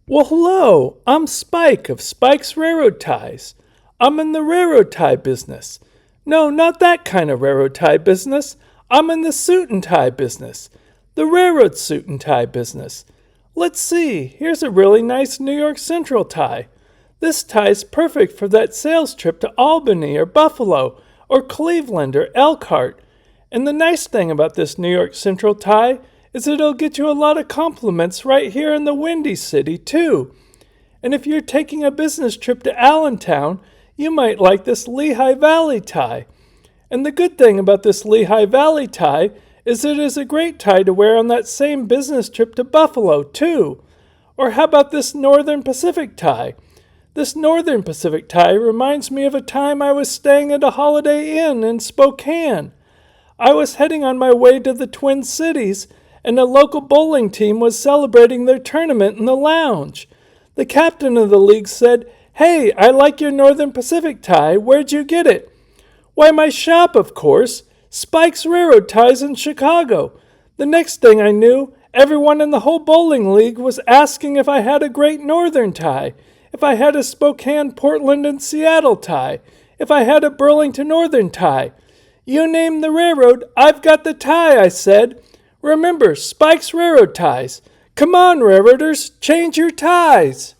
Well, hello, I'm Spike of Spike's Railroad Ties. I'm in the railroad tie business. No, not that kind of railroad tie business. I'm in the suit and tie business. The railroad suit and tie business. Let's see, here's a really nice New York Central tie. This tie's perfect for that sales trip to Albany or Buffalo or Cleveland or Elkhart. And the nice thing about this New York Central tie is it'll get you a lot of compliments right here in the Windy City, too. And if you're taking a business trip to Allentown, you might like this Lehigh Valley tie. And the good thing about this Lehigh Valley tie is it is a great tie to wear on that same business trip to Buffalo, too. Or how about this Northern Pacific tie? This Northern Pacific tie reminds me of a time I was staying at a Holiday Inn in Spokane. I was heading on my way to the Twin Cities, and a local bowling team was celebrating their tournament in the lounge. The captain of the league said, "Hey, I like your Northern Pacific tie. Where'd you get it?" "Why, my shop, of course. Spike's Railroad Ties in Chicago." The next thing I knew, everyone in the whole bowling league was asking if I had a Great Northern tie, if I had a Spokane, Portland, and Seattle tie, if I had a Burlington Northern tie. "You name the railroad, I've got the tie," I said. Remember, Spike's Railroad Ties. Come on, railroaders, change your ties.